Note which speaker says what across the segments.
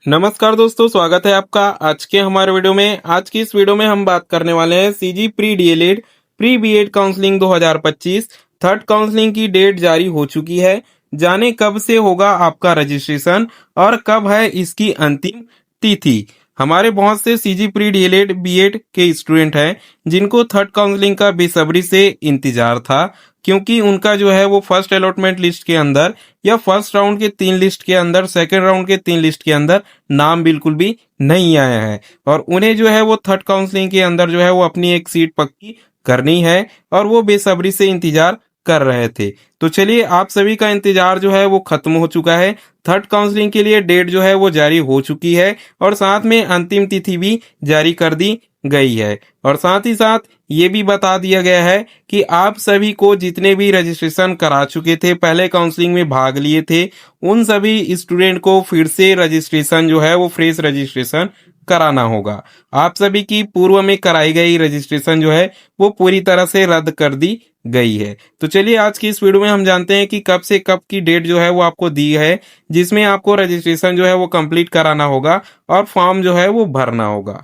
Speaker 1: नमस्कार दोस्तों, स्वागत है आपका आज के हमारे वीडियो में। आज की इस वीडियो में हम बात करने वाले हैं CG pre DElEd pre BEd counselling 2025। Third counselling की डेट जारी हो चुकी है। जाने कब से होगा आपका रजिस्ट्रेशन और कब है इसकी अंतिम तिथि। हमारे बहुत से सीजी प्री डीएलएड बीएड के स्टूडेंट हैं जिनको थर्ड काउंसलिंग का बेसब्री से इंतजार था, क्योंकि उनका जो है वो फर्स्ट अलॉटमेंट लिस्ट के अंदर या फर्स्ट राउंड के 3 लिस्ट के अंदर, सेकंड राउंड के 3 लिस्ट के अंदर नाम बिल्कुल भी नहीं आया है और उन्हें जो है वो थर्ड काउंसलिंग के अंदर जो है वो अपनी एक सीट पक्की करनी है और वो बेसब्री से इंतजार कर रहे थे। तो चलिए, आप सभी का इंतजार जो है वो खत्म हो चुका है। थर्ड काउंसलिंग के लिए डेट जो है वो जारी हो चुकी है और साथ में अंतिम तिथि भी जारी कर दी गई है और साथ ही साथ ये भी बता दिया गया है कि आप सभी को जितने भी रजिस्ट्रेशन करा चुके थे, पहले काउंसलिंग में भाग लिए थे, उन सभी स्टूडेंट को फिर से रजिस्ट्रेशन जो है वो फ्रेश रजिस्ट्रेशन कराना होगा। आप सभी की पूर्व में कराई गई रजिस्ट्रेशन जो है वो पूरी तरह से रद्द कर दी गई है। तो चलिए, आज की इस वीडियो में हम जानते हैं कि कब से कब की डेट जो है वो आपको दी है, जिसमें आपको रजिस्ट्रेशन जो है वो कंप्लीट कराना होगा और फॉर्म जो है वो भरना होगा।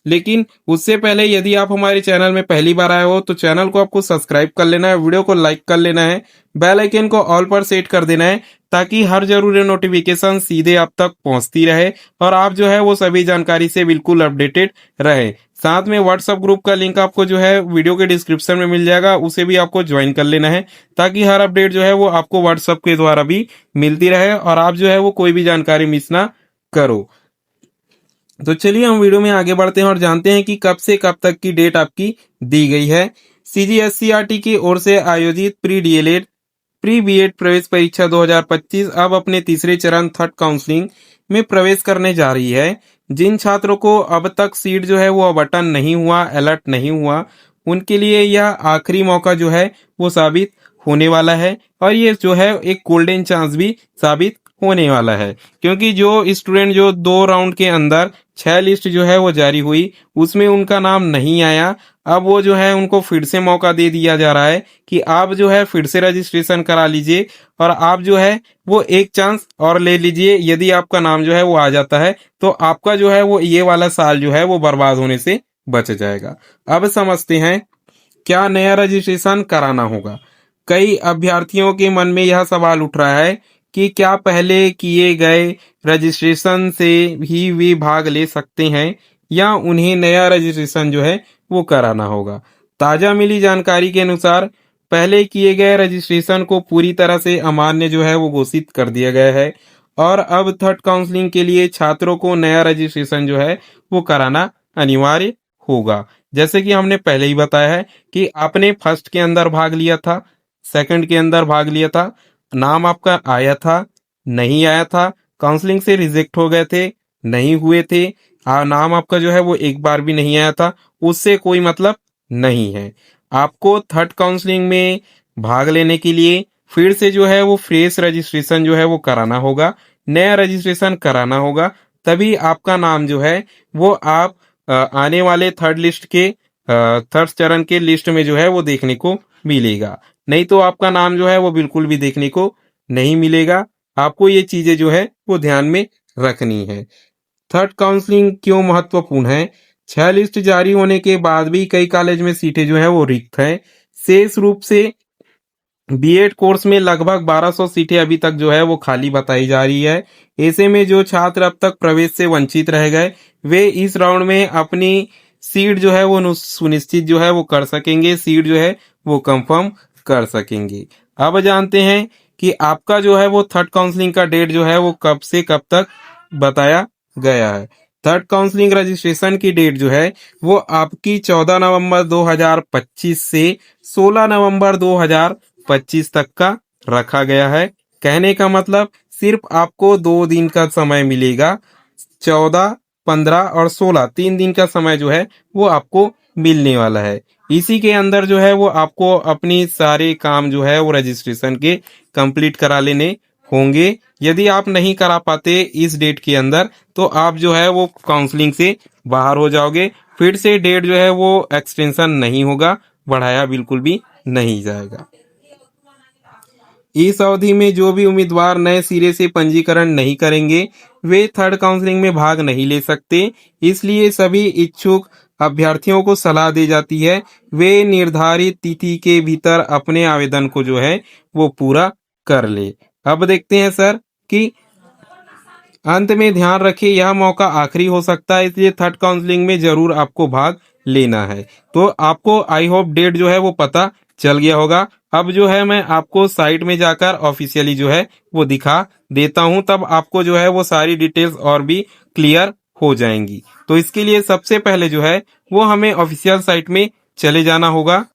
Speaker 1: लेकिन उससे पहले यदि आप हमारे चैनल में पहली बार आए हो तो चैनल को आपको सब्सक्राइब कर लेना है, वीडियो को लाइक कर लेना है, बेल आइकन को ऑल पर सेट कर देना है ताकि हर जरूरी नोटिफिकेशन सीधे आप तक पहुंचती रहे और आप जो है वो सभी जानकारी से बिल्कुल अपडेटेड रहे। साथ में व्हाट्सएप ग्रुप का लिंक आपको जो है वीडियो के डिस्क्रिप्शन में मिल जाएगा, उसे भी आपको ज्वाइन कर लेना है ताकि हर अपडेट जो है वो आपको व्हाट्सएप के द्वारा भी मिलती रहे और आप जो है वो कोई भी जानकारी मिस ना करो। तो चलिए, हम वीडियो में आगे बढ़ते हैं और जानते हैं कि कब से कब तक की डेट आपकी दी गई है। सीजीएससीईआरटी की ओर से आयोजित प्री डीएलएड प्री बीएड प्रवेश परीक्षा 2025 अब अपने तीसरे चरण थर्ड काउंसलिंग में प्रवेश करने जा रही है। जिन छात्रों को अब तक सीट जो है वो बटन नहीं हुआ, अलर्ट नहीं हुआ, उनके लिए यह आखिरी मौका जो है वो साबित होने वाला है और ये जो है एक गोल्डन चांस भी साबित होने वाला है, क्योंकि जो स्टूडेंट जो 2 राउंड के अंदर 6 लिस्ट जो है वो जारी हुई उसमें उनका नाम नहीं आया, अब वो जो है उनको फिर से मौका दे दिया जा रहा है कि आप जो है फिर से रजिस्ट्रेशन करा लीजिए और आप जो है वो एक चांस और ले लीजिए। यदि आपका नाम जो है वो आ जाता है तो आपका जो है वो ये वाला साल जो है वो बर्बाद होने से बच जाएगा। अब समझते हैं क्या नया रजिस्ट्रेशन कराना होगा। कई अभ्यर्थियों के मन में यह सवाल उठ रहा है कि क्या पहले किए गए रजिस्ट्रेशन से ही वे भाग ले सकते हैं या उन्हें नया रजिस्ट्रेशन जो है वो कराना होगा। ताजा मिली जानकारी के अनुसार पहले किए गए रजिस्ट्रेशन को पूरी तरह से अमान्य जो है वो घोषित कर दिया गया है और अब थर्ड काउंसलिंग के लिए छात्रों को नया रजिस्ट्रेशन जो है वो कराना अनिवार्य होगा। जैसे कि हमने पहले ही बताया है कि आपने फर्स्ट के अंदर भाग लिया था, सेकंड के अंदर भाग लिया था, नाम आपका आया था, नहीं आया था, काउंसलिंग से रिजेक्ट हो गए थे, नहीं हुए थे, नाम आपका जो है वो एक बार भी नहीं आया था, उससे कोई मतलब नहीं है। आपको थर्ड काउंसलिंग में भाग लेने के लिए फिर से जो है वो फ्रेश रजिस्ट्रेशन जो है वो कराना होगा, नया रजिस्ट्रेशन कराना होगा, तभी आपका नाम जो है वो आप आने वाले थर्ड लिस्ट के थर्ड चरण के लिस्ट में जो है वो देखने को मिलेगा। नहीं तो आपका नाम जो है वो बिल्कुल भी देखने को नहीं मिलेगा। आपको ये चीजें जो है वो ध्यान में रखनी है। थर्ड काउंसलिंग क्यों महत्वपूर्ण है? 6 लिस्ट जारी होने के बाद भी कई कॉलेज में सीटें जो है वो रिक्त हैं। शेष रूप से बीएड कोर्स में लगभग 1200 सीटें अभी तक जो है वो खाली बताई जा रही है। ऐसे में जो छात्र अब तक प्रवेश से वंचित रह गए वे इस राउंड में अपनी सीट जो है वो सुनिश्चित जो है वो कर सकेंगे, सीट जो है वो कंफर्म कर सकेंगे। अब जानते हैं कि आपका जो है वो थर्ड काउंसलिंग का डेट जो है वो कब से कब तक बताया गया है। थर्ड काउंसलिंग रजिस्ट्रेशन की डेट जो है वो आपकी 14 नवंबर 2025 से 16 नवंबर 2025 तक का रखा गया है। कहने का मतलब सिर्फ आपको 2 दिन का समय मिलेगा। 14, 15 और 16 3 दिन का समय जो है वो आपको मिलने वाला है। इसी के अंदर जो है वो आपको अपनी सारे काम जो है वो रजिस्ट्रेशन के कंप्लीट करा लेने होंगे। यदि आप नहीं करा पाते इस डेट के अंदर तो आप जो है वो काउंसलिंग से बाहर हो जाओगे। फिर से डेट जो है वो एक्सटेंशन नहीं होगा, बढ़ाया बिल्कुल भी नहीं जाएगा। इस अवधि में जो भी उम्मीदवार नए सिरे से पंजीकरण नहीं करेंगे वे थर्ड काउंसलिंग में भाग नहीं ले सकते। इसलिए सभी इच्छुक अभ्यर्थियों को सलाह दी जाती है वे निर्धारित तिथि के भीतर अपने आवेदन को जो है वो पूरा कर ले। अब देखते हैं सर कि अंत में ध्यान रखिए यह मौका आखिरी हो सकता है, इसलिए थर्ड काउंसलिंग में जरूर आपको भाग लेना है। तो आपको आई होप डेट जो है वो पता चल गया होगा। अब जो है मैं आपको साइट में जाकर ऑफिशियली जो है वो दिखा देता हूं, तब आपको जो है वो सारी डिटेल्स और भी क्लियर हो जाएंगी। तो इसके लिए सबसे पहले जो है वो हमें ऑफिशियल साइट में चले जाना होगा।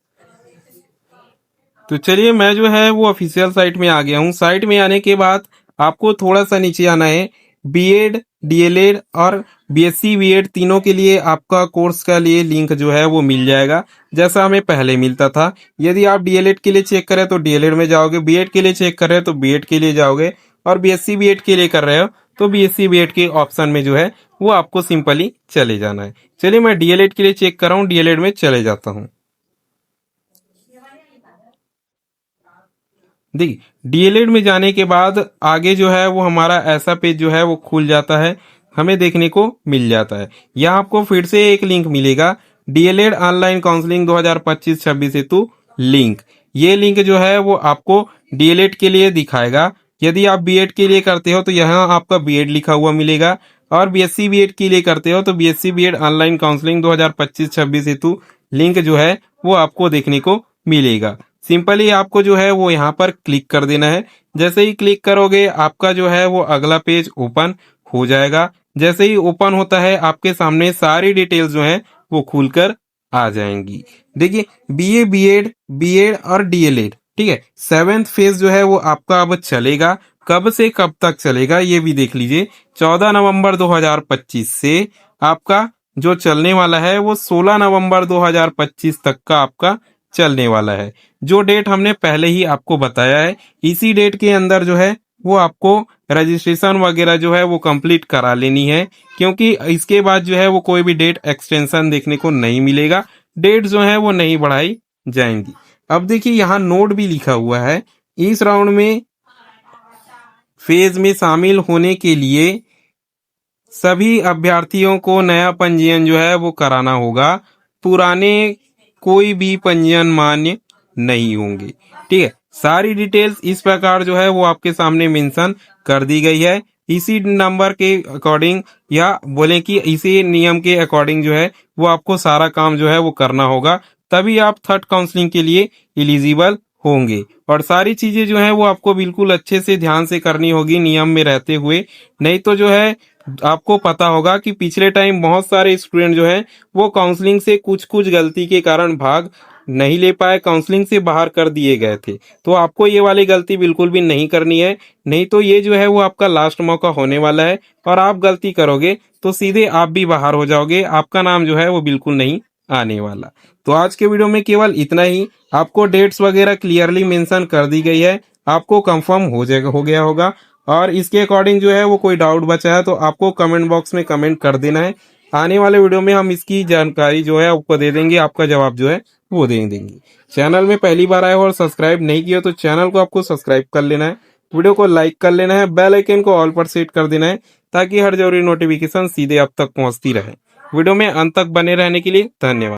Speaker 1: तो चलिए मैं जो है वो ऑफिशियल साइट में आ गया हूँ। साइट में आने के बाद आपको थोड़ा सा नीचे आना है। बीएड, डीएलएड और बीएससी बीएड तीनों के लिए आपका कोर्स का लिए लिंक जो है वो मिल जाएगा, जैसा हमें पहले मिलता था। यदि आप डीएलएड के लिए चेक करें तो डीएलएड में जाओगे, बीएड के लिए चेक कर रहे हो तो बीएड के लिए जाओगे, और बीएससी बीएड के लिए कर रहे हो तो बीएससी बीएड के ऑप्शन में जो है वो आपको सिंपली चले जाना है। चलिए मैं डीएलएड के लिए चेक कर रहा हूँ, डीएलएड में चले जाता हूँ। देखिए डीएलएड में जाने के बाद आगे जो है वो हमारा ऐसा पेज जो है वो खुल जाता है, हमें देखने को मिल जाता है। यहाँ आपको फिर से एक लिंक मिलेगा, डीएलएड ऑनलाइन काउंसलिंग 2025-26 हेतु लिंक। ये लिंक जो है वो आपको डीएलएड के लिए दिखाएगा। यदि आप बीएड के लिए करते हो तो यहाँ आपका बीएड लिखा हुआ मिलेगा, और बीएससी बीएड के लिए करते हो तो बीएससी बीएड ऑनलाइन काउंसलिंग 2025-26 हेतु लिंक जो है वो आपको देखने को मिलेगा। सिंपली आपको जो है वो यहाँ पर क्लिक कर देना है। जैसे ही क्लिक करोगे आपका जो है वो अगला पेज ओपन हो जाएगा। जैसे ही ओपन होता है आपके सामने सारी डिटेल्स जो है वो खुलकर आ जाएंगी। देखिए बीए, बीएड, बीएड और डीएलएड, ठीक है, 7th फेज जो है वो आपका अब चलेगा। कब से कब तक चलेगा ये भी देख लीजिए। 14 नवंबर 2025 से आपका जो चलने वाला है वो 16 नवंबर 2025 तक का आपका चलने वाला है। जो डेट हमने पहले ही आपको बताया है, इसी डेट के अंदर जो है वो आपको रजिस्ट्रेशन वगैरह जो है वो कंप्लीट करा लेनी है, क्योंकि इसके बाद जो है वो कोई भी डेट एक्सटेंशन देखने को नहीं मिलेगा, डेट जो है वो नहीं बढ़ाई जाएंगी। अब देखिए यहाँ नोट भी लिखा हुआ है, इस राउंड में फेज में शामिल होने के लिए सभी अभ्यर्थियों को नया पंजीयन जो है वो कराना होगा, पुराने कोई भी पंजीयन मान्य नहीं होंगे। ठीक है, सारी डिटेल्स इस प्रकार जो है वो आपके सामने मेंशन कर दी गई है। इसी नंबर के अकॉर्डिंग या बोले कि इसी नियम के अकॉर्डिंग जो है वो आपको सारा काम जो है वो करना होगा, तभी आप थर्ड काउंसलिंग के लिए एलिजिबल होंगे। और सारी चीजें जो है वो आपको बिल्कुल अच्छे से ध्यान से करनी होगी नियम में रहते हुए, नहीं तो जो है आपको पता होगा कि पिछले टाइम बहुत सारे स्टूडेंट जो है वो काउंसलिंग से कुछ कुछ गलती के कारण भाग नहीं ले पाए, काउंसलिंग से बाहर कर दिए गए थे। तो आपको ये वाली गलती बिल्कुल भी नहीं करनी है, नहीं तो ये जो है वो आपका लास्ट मौका होने वाला है, और आप गलती करोगे तो सीधे आप भी बाहर हो जाओगे, आपका नाम जो है वो बिल्कुल नहीं आने वाला। तो आज के वीडियो में केवल इतना ही। आपको डेट्स वगैरह क्लियरली मेंशन कर दी गई है, आपको कंफर्म हो गया होगा। और इसके अकॉर्डिंग जो है वो कोई डाउट बचा है तो आपको कमेंट बॉक्स में कमेंट कर देना है। आने वाले वीडियो में हम इसकी जानकारी जो है आपको दे देंगे, आपका जवाब जो है वो दे देंगे। चैनल में पहली बार आए हो और सब्सक्राइब नहीं किया तो चैनल को आपको सब्सक्राइब कर लेना है, वीडियो को लाइक कर लेना है, बेल आइकन को ऑल पर सेट कर देना है, ताकि हर जरूरी नोटिफिकेशन सीधे आप तक पहुंचती रहे। वीडियो में अंत तक बने रहने के लिए धन्यवाद।